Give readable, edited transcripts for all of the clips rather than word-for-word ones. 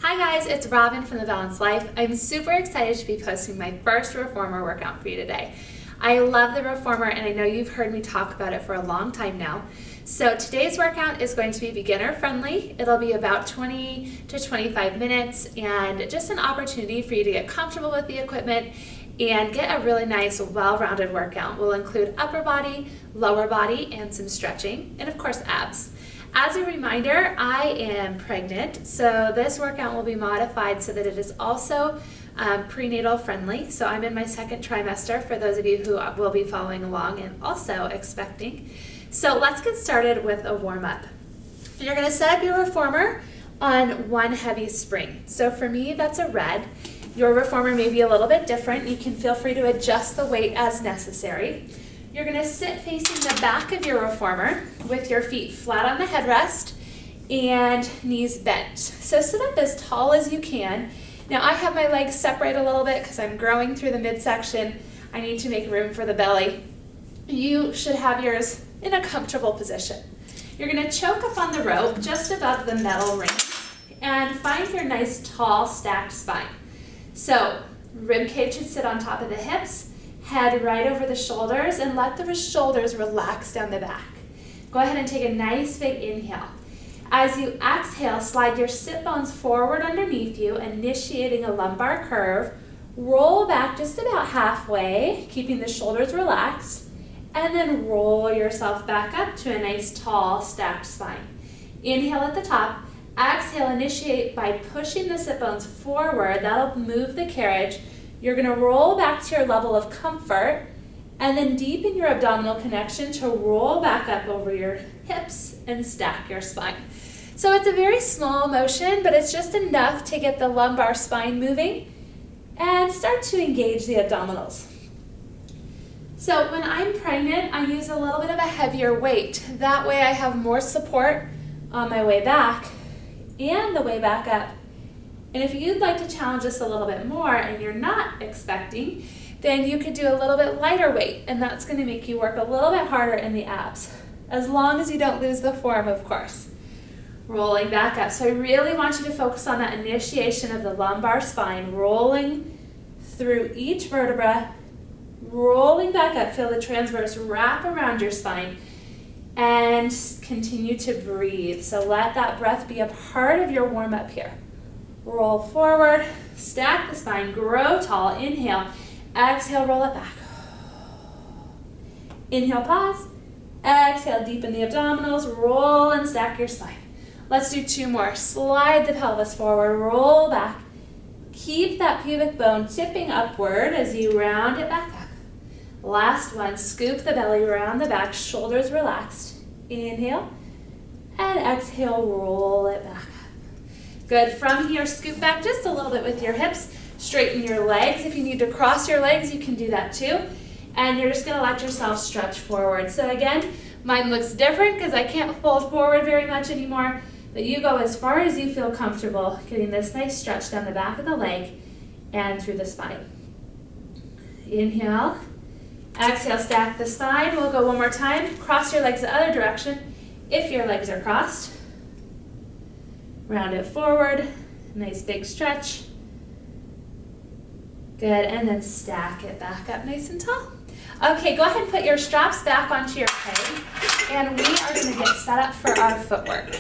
Hi guys, it's Robin from The Balanced Life. I'm super excited to be posting my first reformer workout for you today. I love the reformer and I know you've heard me talk about it for a long time now. So today's workout is going to be beginner friendly. It'll be about 20 to 25 minutes and just an opportunity for you to get comfortable with the equipment and get a really nice well-rounded workout. We'll include upper body, lower body, and some stretching, and of course abs. As a reminder, I am pregnant, so this workout will be modified so that it is also prenatal friendly. So I'm in my second trimester for those of you who will be following along and also expecting. So let's get started with a warm-up. You're going to set up your reformer on one heavy spring. So for me, that's a red. Your reformer may be a little bit different. You can feel free to adjust the weight as necessary. You're going to sit facing the back of your reformer with your feet flat on the headrest and knees bent. So sit up as tall as you can. Now I have my legs separate a little bit because I'm growing through the midsection. I need to make room for the belly. You should have yours in a comfortable position. You're going to choke up on the rope just above the metal ring and find your nice tall stacked spine. So rib cage should sit on top of the hips. Head right over the shoulders and let the shoulders relax down the back. Go ahead and take a nice big inhale. As you exhale, slide your sit bones forward underneath you, initiating a lumbar curve. Roll back just about halfway, keeping the shoulders relaxed, and then roll yourself back up to a nice tall stacked spine. Inhale at the top. Exhale, initiate by pushing the sit bones forward. That'll move the carriage. You're going to roll back to your level of comfort and then deepen your abdominal connection to roll back up over your hips and stack your spine. So it's a very small motion, but it's just enough to get the lumbar spine moving and start to engage the abdominals. So when I'm pregnant, I use a little bit of a heavier weight. That way I have more support on my way back and the way back up. And if you'd like to challenge this a little bit more and you're not expecting, then you could do a little bit lighter weight, and that's going to make you work a little bit harder in the abs, as long as you don't lose the form, of course. Rolling back up. So I really want you to focus on that initiation of the lumbar spine, rolling through each vertebra, rolling back up. Feel the transverse wrap around your spine, and continue to breathe. So let that breath be a part of your warm-up here. Roll forward, stack the spine, grow tall, inhale, exhale, roll it back. Inhale, pause, exhale, deepen the abdominals, roll and stack your spine. Let's do two more. Slide the pelvis forward, roll back. Keep that pubic bone tipping upward as you round it back up. Last one, scoop the belly around the back, shoulders relaxed. Inhale, and exhale, roll it back up. Good. From here, scoop back just a little bit with your hips. Straighten your legs. If you need to cross your legs, you can do that too. And you're just going to let yourself stretch forward. So again, mine looks different because I can't fold forward very much anymore. But you go as far as you feel comfortable, getting this nice stretch down the back of the leg and through the spine. Inhale. Exhale, stack the spine. We'll go one more time. Cross your legs the other direction if your legs are crossed. Round it forward, nice big stretch. Good, and then stack it back up nice and tall. Okay, go ahead and put your straps back onto your peg, and we are going to get set up for our footwork.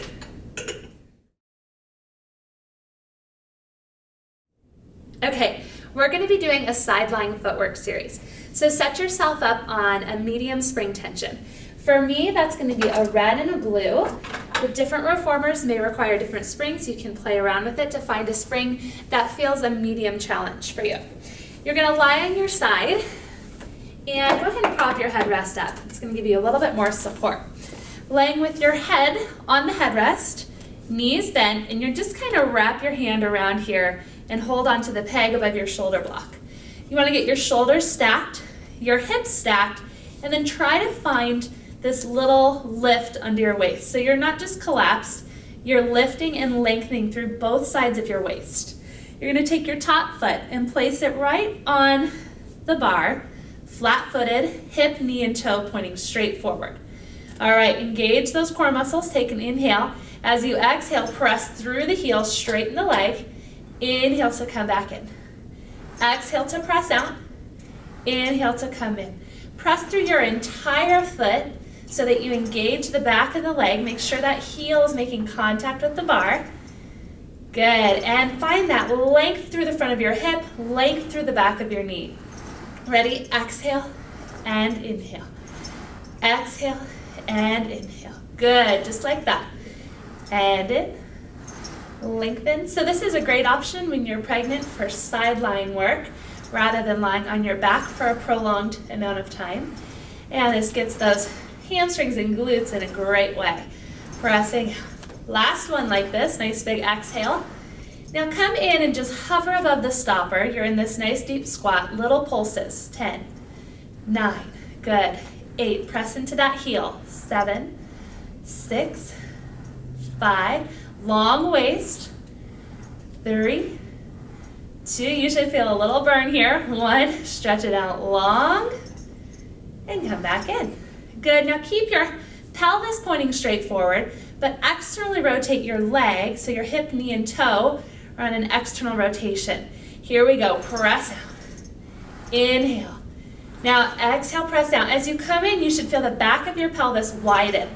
Okay, we're going to be doing a sideline footwork series. So set yourself up on a medium spring tension. For me, that's going to be a red and a blue. The different reformers may require different springs. You can play around with it to find a spring that feels a medium challenge for you. You're going to lie on your side and go ahead and prop your headrest up. It's going to give you a little bit more support. Laying with your head on the headrest, knees bent, and you're just kind of wrap your hand around here and hold onto the peg above your shoulder block. You want to get your shoulders stacked, your hips stacked, and then try to find this little lift under your waist. So you're not just collapsed, you're lifting and lengthening through both sides of your waist. You're going to take your top foot and place it right on the bar, flat-footed, hip, knee, and toe pointing straight forward. All right, engage those core muscles. Take an inhale. As you exhale, press through the heel, straighten the leg, Inhale to come back in. Exhale to press out. Inhale to come in. Press through your entire foot so that you engage the back of the leg. Make sure that heel is making contact with the bar. Good, and find that length through the front of your hip, length through the back of your knee. Ready? Exhale and inhale. Exhale and inhale. Good, just like that. And in, lengthen. So this is a great option when you're pregnant for sideline work rather than lying on your back for a prolonged amount of time. And this gets those hamstrings and glutes in a great way. Pressing. Last one like this, nice big exhale. Now come in and just hover above the stopper. You're in this nice deep squat, little pulses. 10, 9, good. 8, press into that heel. 7, 6, 5, long waist. 3, 2, you should feel a little burn here. 1, stretch it out long, and come back in. Good, now keep your pelvis pointing straight forward, but externally rotate your legs, so your hip, knee, and toe are on an external rotation. Here we go, press out. Inhale. Now exhale, press down. As you come in, you should feel the back of your pelvis widen.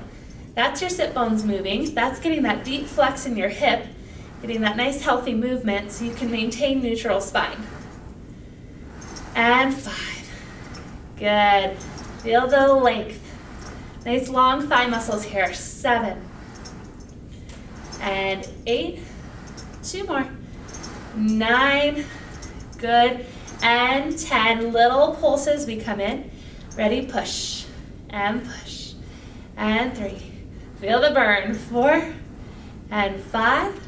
That's your sit bones moving. That's getting that deep flex in your hip, getting that nice healthy movement so you can maintain neutral spine. And 5. Good. Feel the length. Nice long thigh muscles here. 7. And 8. 2 more. 9. Good. And 10. Little pulses we come in. Ready? Push. And push. And 3. Feel the burn. 4. And 5.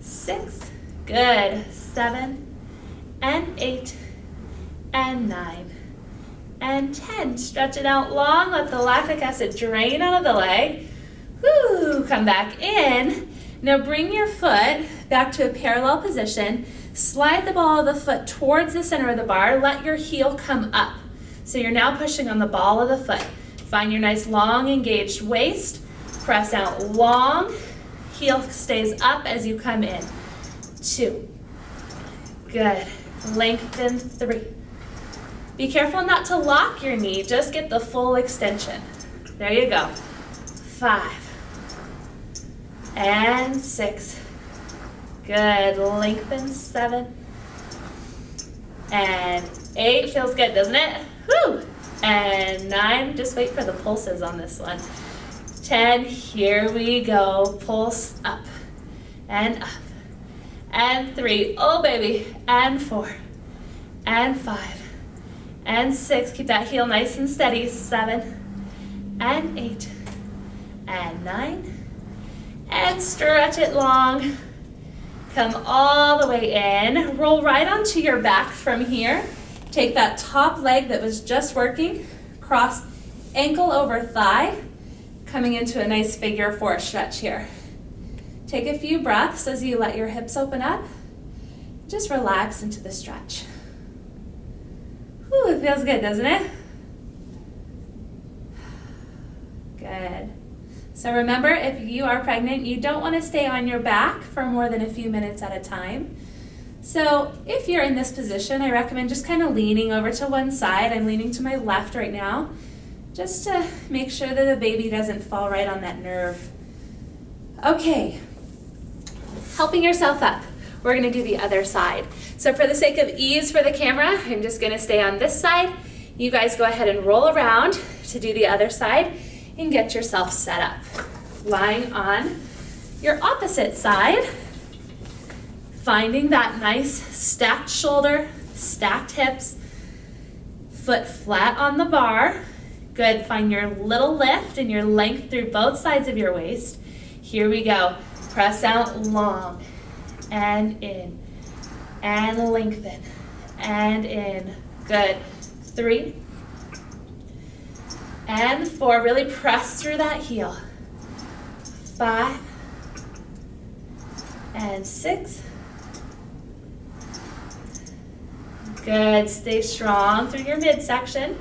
6. Good. 7. And 8. And 9. And 10. Stretch it out long. Let the lactic acid drain out of the leg. Woo, come back in. Now bring your foot back to a parallel position. Slide the ball of the foot towards the center of the bar. Let your heel come up. So you're now pushing on the ball of the foot. Find your nice long engaged waist. Press out long. Heel stays up as you come in. 2. Good. Lengthen. 3. Be careful not to lock your knee. Just get the full extension. There you go. 5. And 6. Good. Lengthen. 7. And 8. Feels good, doesn't it? Whew. And 9. Just wait for the pulses on this one. 10. Here we go. Pulse up. And up. And 3. Oh, baby. And 4. And 5. And 6. Keep that heel nice and steady. 7. And 8. And 9. And stretch it long. Come all the way in. Roll right onto your back from here. Take that top leg that was just working. Cross ankle over thigh. Coming into a nice figure 4 stretch here. Take a few breaths as you let your hips open up. Just relax into the stretch. Whew, it feels good, doesn't it? Good. So remember, if you are pregnant, you don't want to stay on your back for more than a few minutes at a time. So if you're in this position, I recommend just kind of leaning over to one side. I'm leaning to my left right now, just to make sure that the baby doesn't fall right on that nerve. Okay, helping yourself up. We're going to do the other side. So for the sake of ease for the camera, I'm just going to stay on this side. You guys go ahead and roll around to do the other side and get yourself set up. Lying on your opposite side, finding that nice stacked shoulder, stacked hips, foot flat on the bar. Good, find your little lift and your length through both sides of your waist. Here we go. Press out long and in and lengthen and in. Good. 3 and 4. Really press through that heel. 5 and 6. Good. Stay strong through your midsection.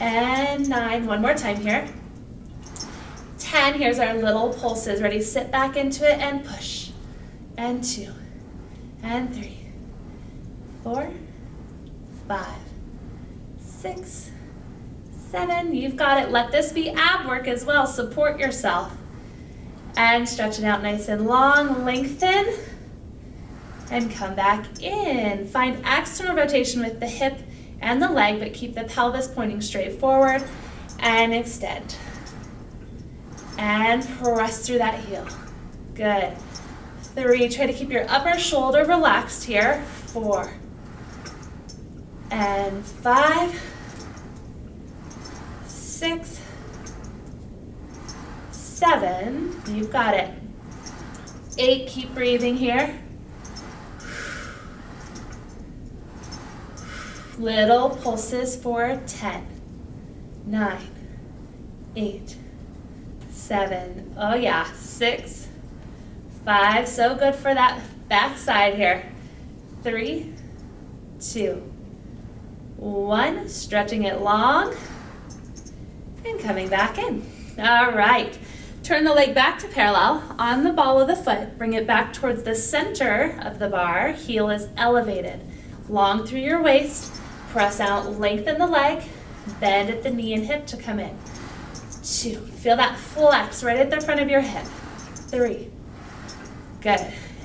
And 9. One more time here. 10. 10, here's our little pulses. Ready, sit back into it and push. And 2, and 3, 4, 5, 6, 7. You've got it. Let this be ab work as well. Support yourself. And stretch it out nice and long. Lengthen. And come back in. Find external rotation with the hip and the leg, but keep the pelvis pointing straight forward. And extend. And press through that heel. Good. 3, try to keep your upper shoulder relaxed here. 4, and 5, 6, 7, you've got it. 8, keep breathing here. Little pulses for 10, 9, 8, 7, oh yeah, 6, 5, so good for that back side here. 3, 2, 1, stretching it long and coming back in. All right, turn the leg back to parallel on the ball of the foot. Bring it back towards the center of the bar. Heel is elevated. Long through your waist. Press out, lengthen the leg. Bend at the knee and hip to come in. 2, feel that flex right at the front of your hip. 3, good.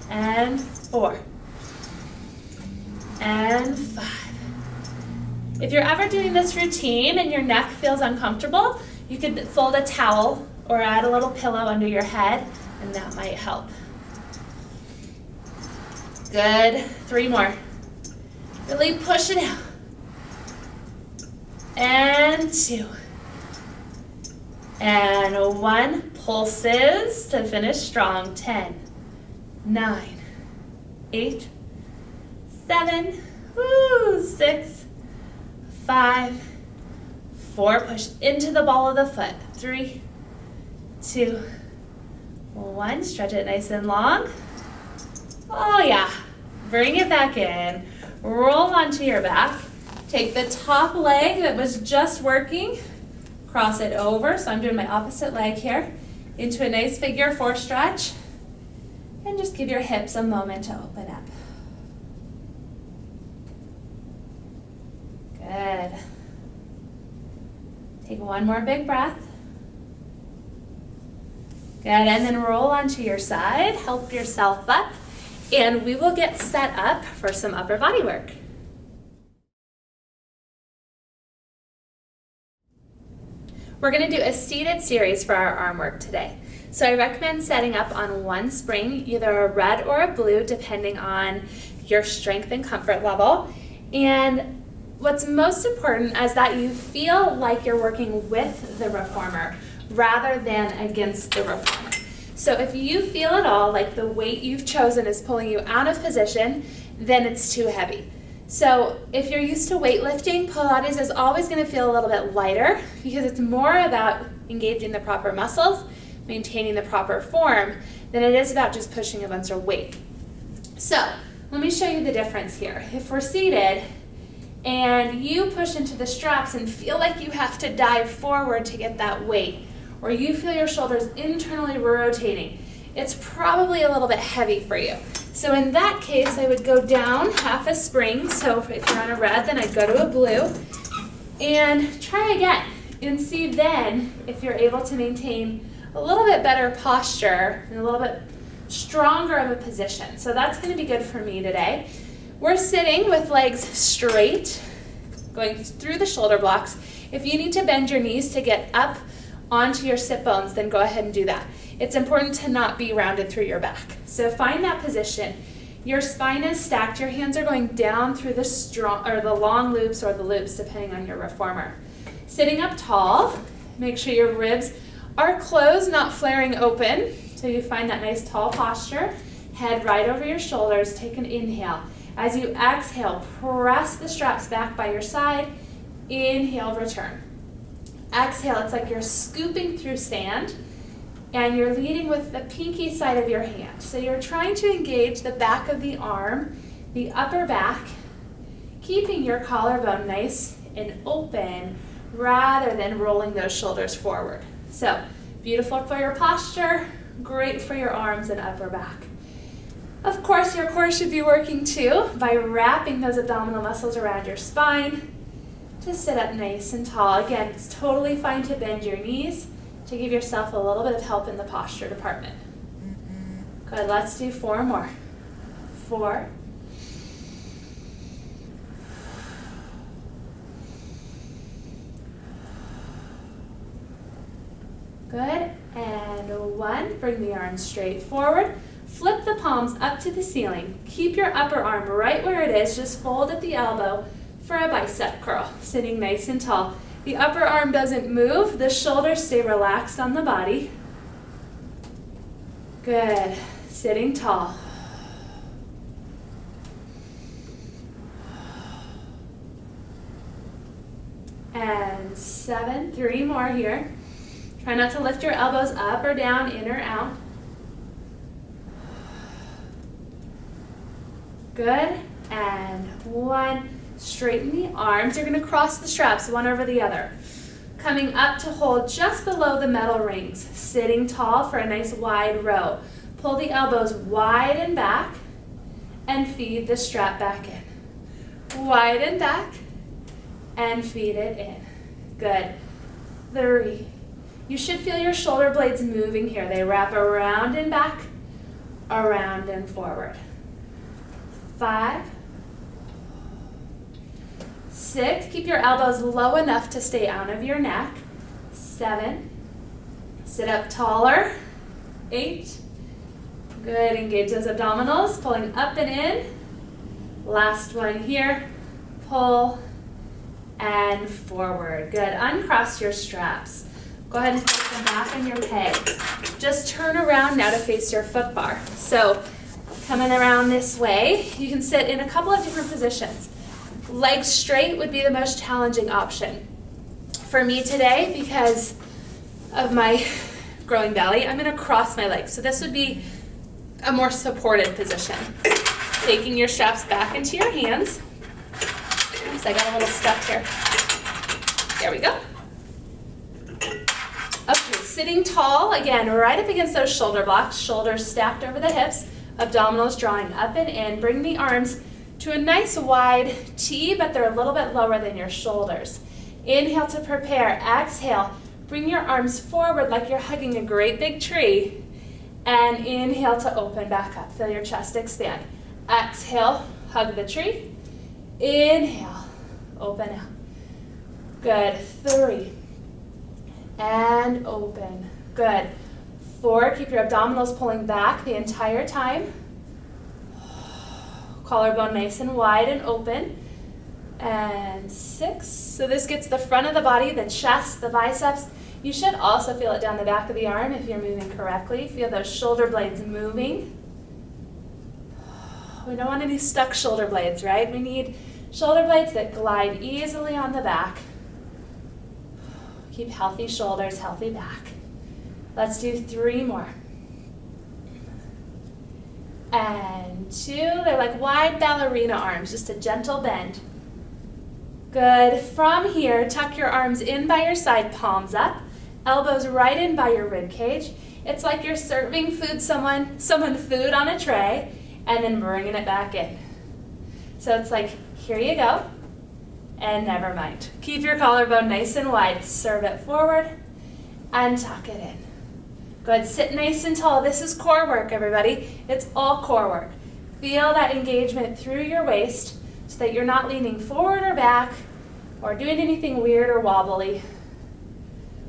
And 4, and 5. If you're ever doing this routine and your neck feels uncomfortable, you could fold a towel or add a little pillow under your head, and that might help. Good. 3 more. Really push it out. And 2. And 1. Pulses to finish strong. 10, 9, 8, 7, 6, 5, 4, push into the ball of the foot. 3, 2, 1, stretch it nice and long. Oh yeah, bring it back in. Roll onto your back. Take the top leg that was just working, cross it over, so I'm doing my opposite leg here, into a nice figure 4 stretch, and just give your hips a moment to open up. Good. Take 1 more big breath. Good, and then roll onto your side, help yourself up, and we will get set up for some upper body work. We're going to do a seated series for our arm work today. So I recommend setting up on one spring, either a red or a blue, depending on your strength and comfort level. And what's most important is that you feel like you're working with the reformer rather than against the reformer. So if you feel at all like the weight you've chosen is pulling you out of position, then it's too heavy. So if you're used to weightlifting, Pilates is always going to feel a little bit lighter because it's more about engaging the proper muscles, maintaining the proper form, than it is about just pushing a bunch of weight. So let me show you the difference here. If we're seated and you push into the straps and feel like you have to dive forward to get that weight, or you feel your shoulders internally rotating, it's probably a little bit heavy for you. So in that case, I would go down half a spring. So if you're on a red, then I'd go to a blue. And try again and see then if you're able to maintain a little bit better posture and a little bit stronger of a position. So that's going to be good for me today. We're sitting with legs straight, going through the shoulder blocks. If you need to bend your knees to get up onto your sit bones, then go ahead and do that. It's important to not be rounded through your back. So find that position. Your spine is stacked. Your hands are going down through the long loops or the loops, depending on your reformer. Sitting up tall, make sure your ribs are closed, not flaring open. So you find that nice tall posture. Head right over your shoulders. Take an inhale. As you exhale, press the straps back by your side. Inhale, return. Exhale, it's like you're scooping through sand. And you're leading with the pinky side of your hand. So you're trying to engage the back of the arm, the upper back, keeping your collarbone nice and open rather than rolling those shoulders forward. So Beautiful for your posture, great for your arms and upper back. Of course, your core should be working too by wrapping those abdominal muscles around your spine to sit up nice and tall. Again, it's totally fine to bend your knees to give yourself a little bit of help in the posture department. Good, let's do 4 more. 4. Good, and 1. Bring the arms straight forward. Flip the palms up to the ceiling. Keep your upper arm right where it is. Just fold at the elbow for a bicep curl, sitting nice and tall. The upper arm doesn't move. The shoulders stay relaxed on the body. Good, sitting tall. And 7, 3 more here. Try not to lift your elbows up or down, in or out. Good, and 1. Straighten the arms. You're going to cross the straps one over the other. Coming up to hold just below the metal rings. Sitting tall for a nice wide row. Pull the elbows wide and back and feed the strap back in. Wide and back and feed it in. Good. 3. You should feel your shoulder blades moving here. They wrap around and back, around and forward. 5. 6. Keep your elbows low enough to stay out of your neck. 7. Sit up taller. 8. Good. Engage those abdominals, pulling up and in. Last one here. Pull and forward. Good. Uncross your straps. Go ahead and place them back on your pegs. Just turn around now to face your foot bar. So coming around this way, you can sit in a couple of different positions. Legs straight would be the most challenging option. For me today, because of my growing belly, I'm going to cross my legs. So this would be a more supported position. Taking your straps back into your hands. Oops, I got a little stuck here. There we go. Okay, sitting tall, again, right up against those shoulder blocks, shoulders stacked over the hips, abdominals drawing up and in. Bring the arms to a nice wide T, but they're a little bit lower than your shoulders. Inhale to prepare. Exhale. Bring your arms forward like you're hugging a great big tree. And inhale to open back up. Feel your chest expand. Exhale, hug the tree. Inhale, open out. Good. 3. And open. Good. 4. Keep your abdominals pulling back the entire time. Collarbone nice and wide and open. And 6. So this gets the front of the body, the chest, the biceps. You should also feel it down the back of the arm if you're moving correctly. Feel those shoulder blades moving. We don't want any stuck shoulder blades, right? We need shoulder blades that glide easily on the back. Keep healthy shoulders, healthy back. Let's do 3 more. And 2. They're like wide ballerina arms, just a gentle bend. Good. From here, tuck your arms in by your side, palms up, elbows right in by your rib cage. It's like you're serving someone food on a tray and then bringing it back in. So it's like, here you go, and never mind. Keep your collarbone nice and wide. Serve it forward and tuck it in. Go ahead, sit nice and tall. This is core work, everybody. It's all core work. Feel that engagement through your waist so that you're not leaning forward or back or doing anything weird or wobbly.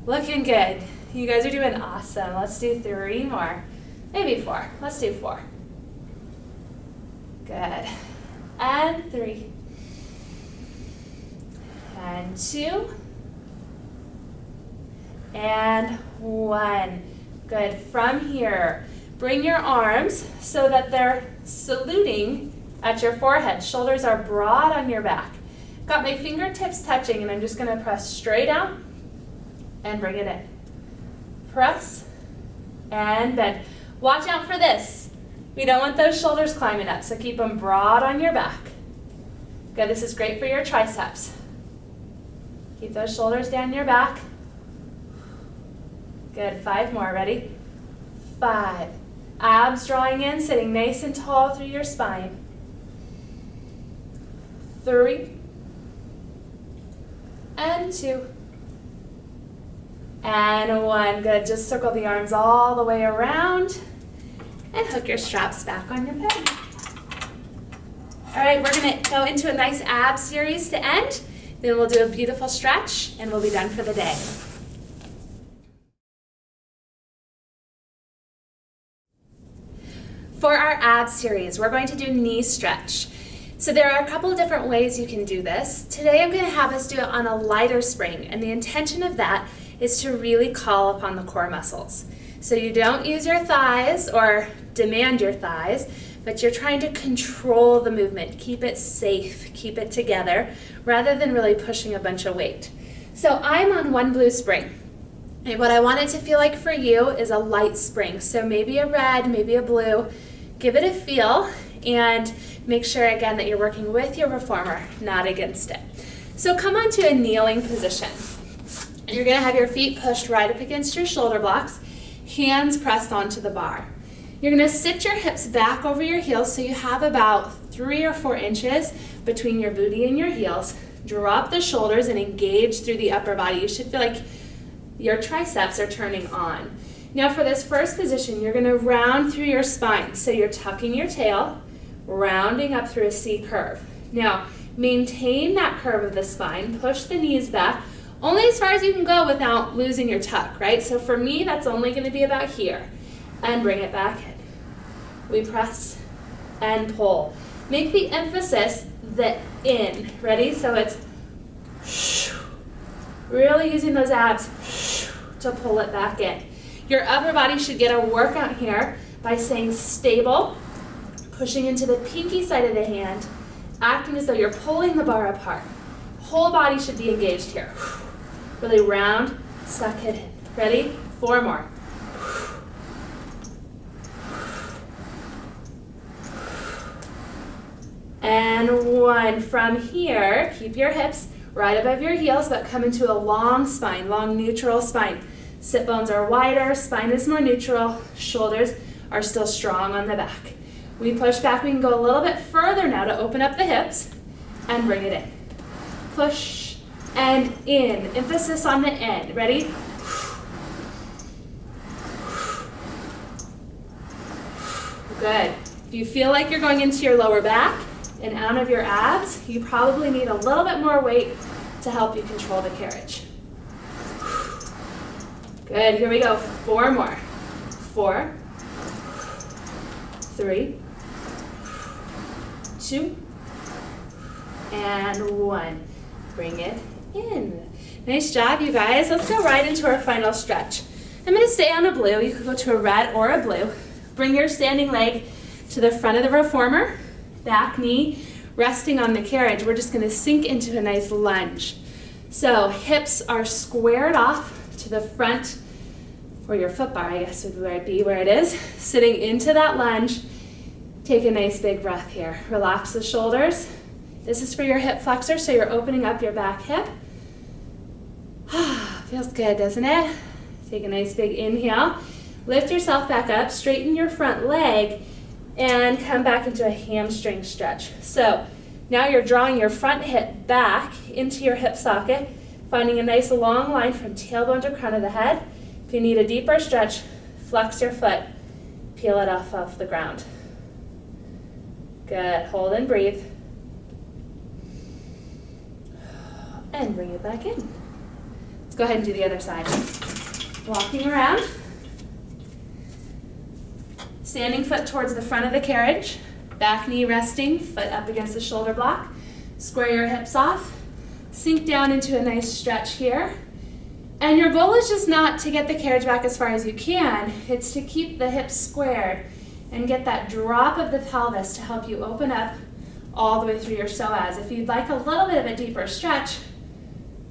Looking good. You guys are doing awesome. Let's do 3 more. Maybe 4. Let's do 4. Good. And 3. And 2. And 1. Good. From here, bring your arms so that they're saluting at your forehead. Shoulders are broad on your back. Got my fingertips touching, and I'm just going to press straight out and bring it in. Press and bend. Watch out for this. We don't want those shoulders climbing up, so keep them broad on your back. Good. This is great for your triceps. Keep those shoulders down your back. Good, 5 more, ready? 5. Abs drawing in, sitting nice and tall through your spine. 3. And 2. And 1. Good, just circle the arms all the way around and hook your straps back on your bed. All right, we're gonna go into a nice ab series to end. Then we'll do a beautiful stretch and we'll be done for the day. For our ab series, we're going to do knee stretch. So there are a couple of different ways you can do this. Today I'm going to have us do it on a lighter spring, and the intention of that is to really call upon the core muscles. So you don't use your thighs or demand your thighs, but you're trying to control the movement, keep it safe, keep it together, rather than really pushing a bunch of weight. So I'm on one blue spring. And what I want it to feel like for you is a light spring. So maybe a red, maybe a blue. Give it a feel and make sure again that you're working with your reformer, not against it. So come onto a kneeling position. You're gonna have your feet pushed right up against your shoulder blocks, hands pressed onto the bar. You're gonna sit your hips back over your heels so you have about 3 or 4 inches between your booty and your heels. Drop the shoulders and engage through the upper body. You should feel like your triceps are turning on. Now for this first position, you're gonna round through your spine. So you're tucking your tail, rounding up through a C curve. Now, maintain that curve of the spine, push the knees back, only as far as you can go without losing your tuck, right? So for me, that's only gonna be about here. And bring it back in. We press and pull. Make the emphasis the in, ready? So it's really using those abs to pull it back in. Your upper body should get a workout here by staying stable, pushing into the pinky side of the hand, acting as though you're pulling the bar apart. Whole body should be engaged here. Really round, suck it in. Ready? 4 more. And 1. From here, keep your hips right above your heels, but come into a long spine, long neutral spine. Sit bones are wider, spine is more neutral, shoulders are still strong on the back. We push back, we can go a little bit further now to open up the hips and bring it in. Push and in, emphasis on the end, ready? Good. If you feel like you're going into your lower back and out of your abs, you probably need a little bit more weight to help you control the carriage. Good, here we go, 4 more. 4, 3, 2, and 1. Bring it in. Nice job, you guys. Let's go right into our final stretch. I'm gonna stay on a blue. You could go to a red or a blue. Bring your standing leg to the front of the reformer, back knee resting on the carriage. We're just gonna sink into a nice lunge. So hips are squared off to the front, or your foot bar, I guess would be where it is. Sitting into that lunge, take a nice big breath here. Relax the shoulders. This is for your hip flexor, so you're opening up your back hip. Feels good, doesn't it? Take a nice big inhale. Lift yourself back up, straighten your front leg, and come back into a hamstring stretch. So now you're drawing your front hip back into your hip socket, finding a nice long line from tailbone to crown of the head. If you need a deeper stretch, flex your foot, peel it off the ground. Good, hold and breathe. And bring it back in. Let's go ahead and do the other side. Walking around. Standing foot towards the front of the carriage. Back knee resting, foot up against the shoulder block. Square your hips off. Sink down into a nice stretch here. And your goal is just not to get the carriage back as far as you can. It's to keep the hips squared and get that drop of the pelvis to help you open up all the way through your psoas. If you'd like a little bit of a deeper stretch,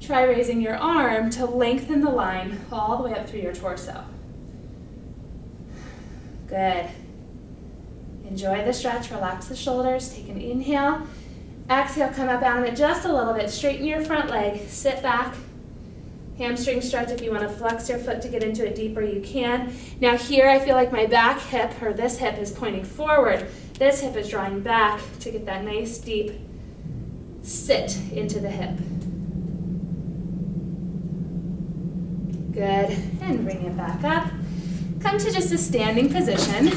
try raising your arm to lengthen the line all the way up through your torso. Good. Enjoy the stretch, relax the shoulders, take an inhale. Exhale, come up out of it just a little bit, straighten your front leg, sit back, Hamstring stretch. If you want to flex your foot to get into it deeper, you can. Now here I feel like my back hip, or this hip, is pointing forward. This hip is drawing back to get that nice deep sit into the hip. Good, and bring it back up. Come to just a standing position.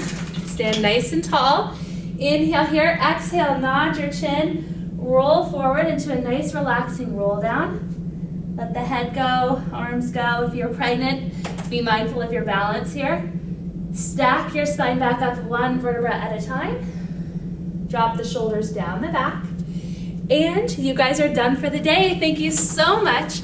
Stand nice and tall. Inhale here, exhale, nod your chin, roll forward into a nice relaxing roll down. Let the head go, arms go. If you're pregnant, be mindful of your balance here. Stack your spine back up one vertebra at a time. Drop the shoulders down the back. And you guys are done for the day. Thank you so much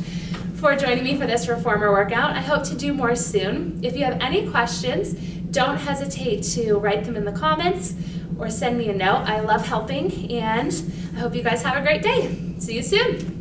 for joining me for this reformer workout. I hope to do more soon. If you have any questions, don't hesitate to write them in the comments or send me a note. I love helping, and I hope you guys have a great day. See you soon.